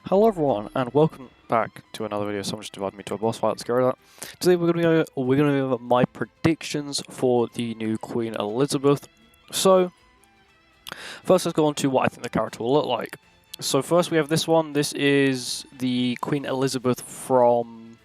Hello everyone, and welcome back to another video. Someone just invited me to a boss fight. Let's go with that. Today we're gonna go over my predictions for the new Queen Elizabeth. So first, let's go on to what I think the character will look like. So first we have this one. This is the Queen Elizabeth from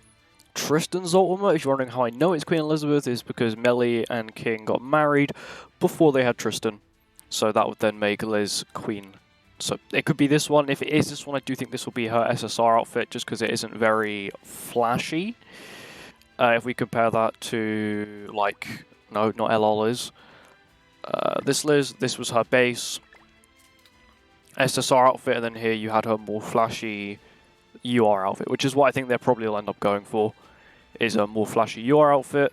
Tristan's Ultimate. If you're wondering how I know it's Queen Elizabeth, is because Melly and King got married before they had Tristan. So that would then make Liz Queen. So it could be this one. If it is this one, I do think this will be her SSR outfit, just because it isn't very flashy. If we compare that to, like, no, not LR Liz. This Liz, this was her base SSR outfit, and then here you had her more flashy UR outfit, which is what I think they probably will end up going for, is a more flashy UR outfit.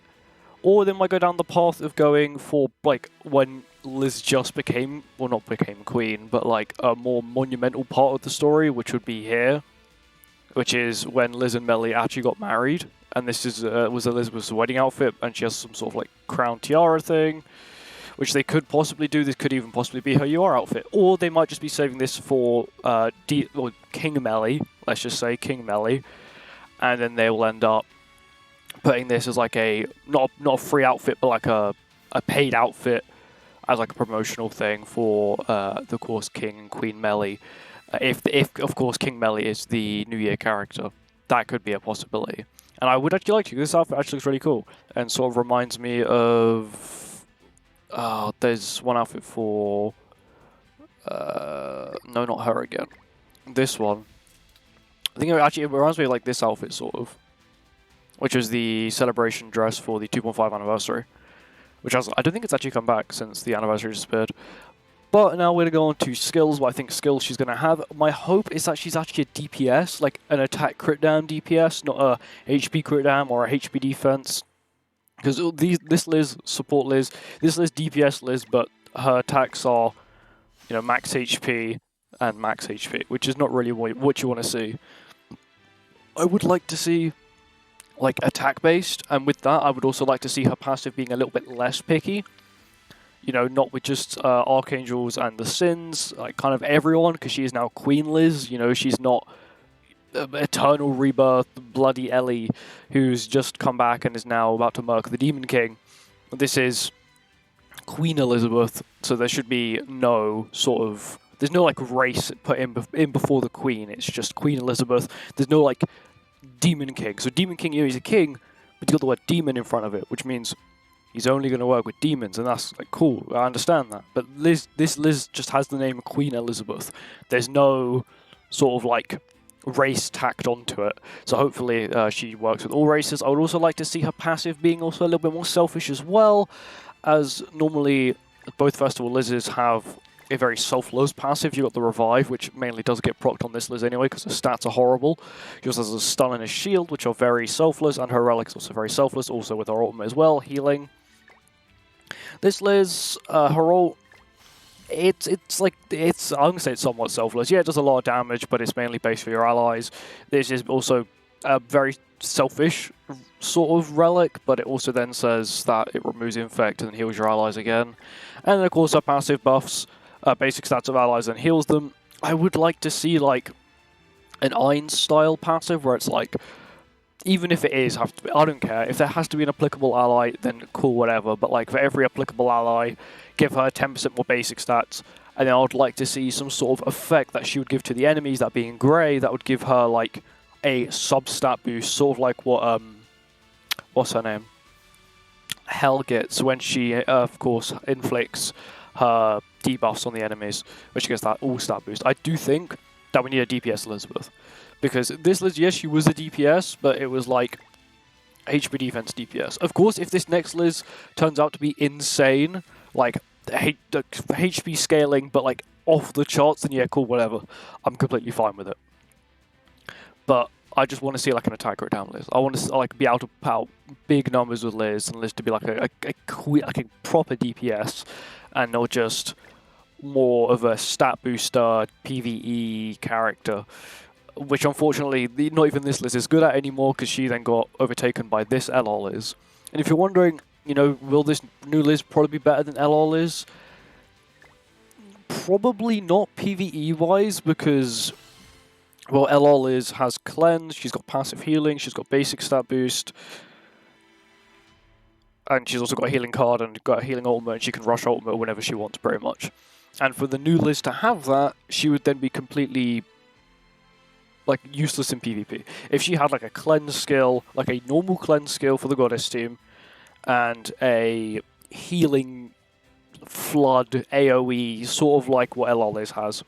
Or they might go down the path of going for, like, when Liz just became, well, not became queen, but like a more monumental part of the story, which would be here, which is when Liz and Melly actually got married, and this is was Elizabeth's wedding outfit, and she has some sort of like crown tiara thing, which they could possibly do. This could even possibly be her UR outfit, or they might just be saving this for King Melly, let's just say King Melly, and then they will end up putting this as like a not a free outfit, but like a paid outfit as like a promotional thing for the course King and Queen Melly. If of course King Melly is the New Year character, that could be a possibility. And I would actually like to. This outfit actually looks really cool and sort of reminds me of. There's one outfit for. No, not her again. This one. I think it reminds me of like this outfit sort of, which is the celebration dress for the 2.5 anniversary. Which I don't think it's actually come back since the anniversary disappeared. But now we're going to go on to skills, what I think skills she's going to have. My hope is that she's actually a DPS, like an attack crit down DPS, not a HP crit down or a HP defense. Because this Liz, support Liz, this Liz DPS Liz, but her attacks are, you know, max HP and max HP, which is not really what you want to see. I would like to see like attack based, and with that I would also like to see her passive being a little bit less picky, you know, not with just archangels and the sins, like kind of everyone, because she is now Queen Liz, you know, she's not eternal rebirth bloody Ellie who's just come back and is now about to murk the Demon King. This is Queen Elizabeth, so there should be no sort of, there's no like race put in before the Queen, it's just Queen Elizabeth. There's no like Demon King. So Demon King, you know, he's a king, but he's got the word demon in front of it, which means he's only going to work with demons, and that's like cool. I understand that. But Liz just has the name Queen Elizabeth. There's no sort of like race tacked onto it. So hopefully she works with all races. I would also like to see her passive being also a little bit more selfish as well, as normally both Festival Liz's have a very selfless passive. You got the Revive, which mainly does get procced on this Liz anyway, because her stats are horrible. She also has a Stun and a Shield, which are very selfless, and her Relic is also very selfless, also with her ultimate as well, healing. This Liz, her ult, I'm gonna say it's somewhat selfless. Yeah, it does a lot of damage, but it's mainly based for your allies. This is also a very selfish sort of relic, but it also then says that it removes infect and heals your allies again. And then of course her passive buffs basic stats of allies and heals them. I would like to see like an Ein style passive where it's like, even if it is, I don't care. If there has to be an applicable ally, then cool, whatever. But like for every applicable ally, give her 10% more basic stats. And then I would like to see some sort of effect that she would give to the enemies, that being grey, that would give her like a sub-stat boost, sort of like what, what's her name? Hell gets when she, of course, inflicts her debuffs on the enemies, which gets that all-stat boost. I do think that we need a DPS Elizabeth. Because this Liz, yes, she was a DPS, but it was like HP defense DPS. Of course, if this next Liz turns out to be insane, like HP scaling, but like off the charts, then yeah, cool, whatever. I'm completely fine with it. But I just want to see like an attack rate down Liz. I want to like be able to put out big numbers with Liz, and Liz to be like a proper DPS, and not just more of a stat booster PvE character, which unfortunately not even this Liz is good at anymore, because she then got overtaken by this LR Liz. And if you're wondering, you know, will this new Liz probably be better than LR Liz? Probably not PvE wise, because Well, LR Liz has Cleanse, she's got passive healing, she's got basic stat boost, and she's also got a healing card and got a healing ultimate, and she can rush ultimate whenever she wants, pretty much. And for the new Liz to have that, she would then be completely like useless in PvP. If she had like a cleanse skill, like a normal cleanse skill for the Goddess team, and a healing flood AoE, sort of like what LR Liz has,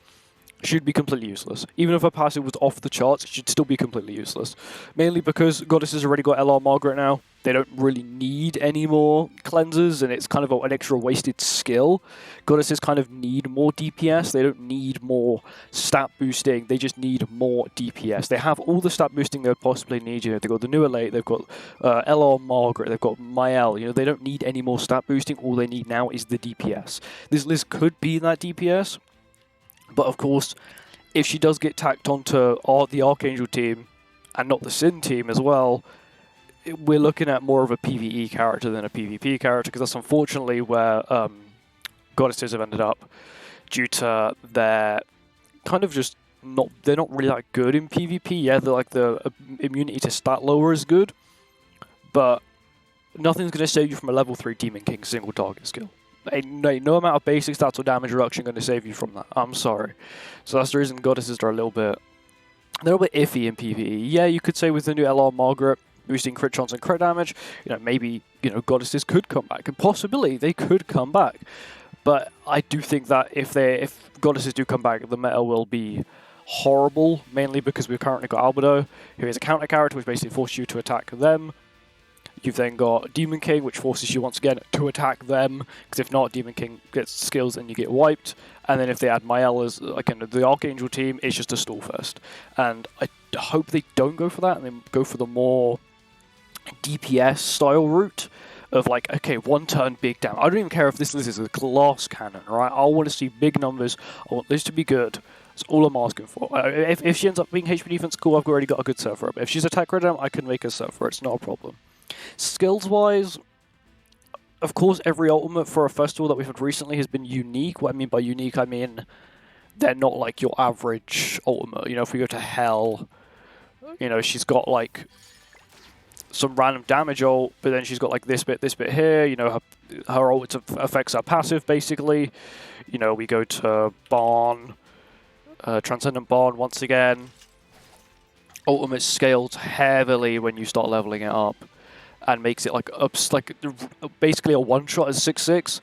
she'd be completely useless. Even if her passive was off the charts, she'd still be completely useless. Mainly because Goddess has already got LR Margaret now. They don't really need any more cleansers, and it's kind of an extra wasted skill. Goddesses kind of need more DPS. They don't need more stat boosting. They just need more DPS. They have all the stat boosting they would possibly need. You know, they've got the new Elate, they've got LR Margaret, they've got Mael. You know, they don't need any more stat boosting. All they need now is the DPS. This Liz could be that DPS. But of course, if she does get tacked onto the Archangel team, and not the Sin team as well, we're looking at more of a PvE character than a PvP character, because that's unfortunately where Goddesses have ended up, due to their kind of just they're not really that good in PvP. Yeah, they're like the immunity to stat lower is good, but nothing's going to save you from a level 3 Demon King single target skill. No amount of basic stats or damage reduction going to save you from that. I'm sorry. So that's the reason Goddesses are a little bit iffy in PvE. Yeah, you could say with the new LR Margaret boosting crit chance and crit damage, maybe Goddesses could come back, and possibly they could come back. But I do think that if Goddesses do come back, the meta will be horrible. Mainly because we've currently got Albedo, who is a counter character, which basically forces you to attack them. You've then got Demon King, which forces you once again to attack them, because if not, Demon King gets skills and you get wiped. And then if they add Mael as the Archangel team, it's just a stall fest. And I hope they don't go for that, and then go for the more DPS style route of like, okay, one turn, big damage. I don't even care if this is a glass cannon, right? I want to see big numbers. I want this to be good. That's all I'm asking for. If she ends up being HP defense, cool, I've already got a good set for it. But if she's attack rhythm, I can make a set for it. It's not a problem. Skills-wise, of course, every ultimate for a festival that we've had recently has been unique. What I mean by unique, I mean they're not like your average ultimate. If we go to Hell, she's got like some random damage ult, but then she's got like this bit here. Her ult affects her passive, basically. We go to Barn, Transcendent Barn once again. Ultimate scales heavily when you start leveling it up, and makes it like basically a one-shot as 6/6,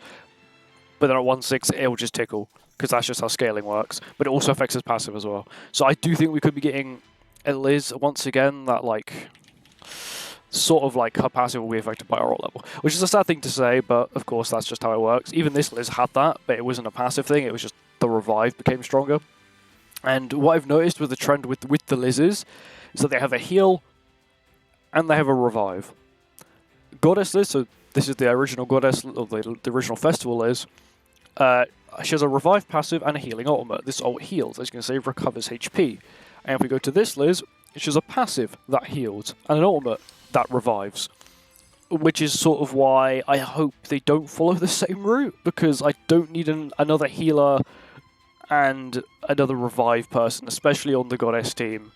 but then at 1/6 it'll just tickle, because that's just how scaling works. But it also affects his passive as well. So I do think we could be getting a Liz once again that like sort of like her passive will be affected by our ult level, which is a sad thing to say, but of course that's just how it works. Even this Liz had that, but it wasn't a passive thing, it was just the revive became stronger. And what I've noticed with the trend with the Lizzes is that they have a heal and they have a revive. Goddess Liz, so this is the original Goddess, or the original Festival Liz, she has a revive passive and a healing ultimate. This ult heals, as you can see, recovers HP. And if we go to this Liz, she has a passive that heals and an ultimate that revives. Which is sort of why I hope they don't follow the same route, because I don't need another healer and another revive person, especially on the Goddess team,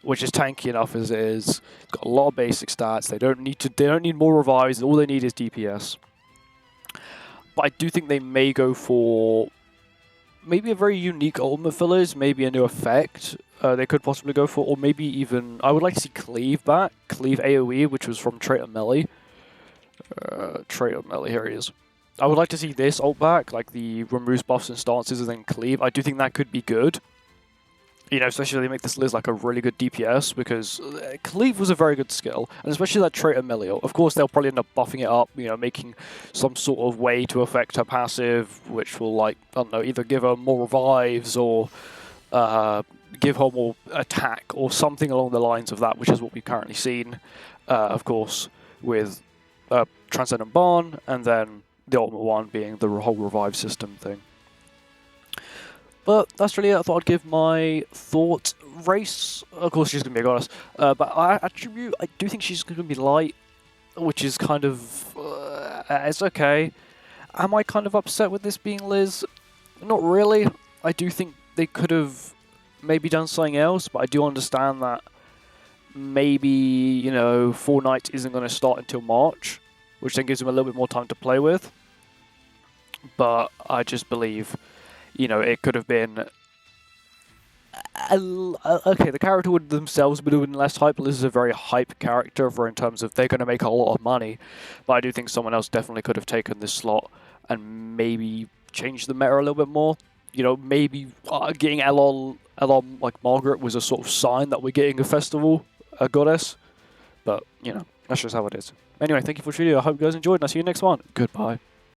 which is tanky enough as it is. It's got a lot of basic stats. They don't need more revives. All they need is DPS. But I do think they may go for maybe a very unique ultimate for Liz, maybe a new effect. They could possibly go for, or maybe even I would like to see Cleave back, Cleave AOE, which was from Traitor Melee. Traitor Melee, here he is. I would like to see this ult back, like the removes buffs and stances and then Cleave. I do think that could be good. Especially if they make this Liz like a really good DPS, because Cleave was a very good skill, and especially that Traitor Melee. Of course, they'll probably end up buffing it up, making some sort of way to affect her passive, which will, like, I don't know, either give her more revives or give her more attack or something along the lines of that, which is what we've currently seen, of course, with Transcendent Barn, and then the ultimate one being the whole revive system thing. But that's really it. I thought I'd give my thought. Race, of course, she's going to be a goddess. But I do think she's going to be light, which is kind of... it's okay. Am I kind of upset with this being Liz? Not really. I do think they could have maybe done something else, but I do understand that maybe, you know, Fortnite isn't going to start until March, which then gives them a little bit more time to play with. But I just believe, you know, it could have been... okay, the character would themselves would have been less hype, but this is a very hype character for in terms of they're going to make a lot of money. But I do think someone else definitely could have taken this slot and maybe changed the meta a little bit more. You know, maybe getting LR like Margaret was a sort of sign that we're getting a festival, a goddess. But, you know, that's just how it is. Anyway, thank you for watching the video. I hope you guys enjoyed, and I'll see you next one. Goodbye.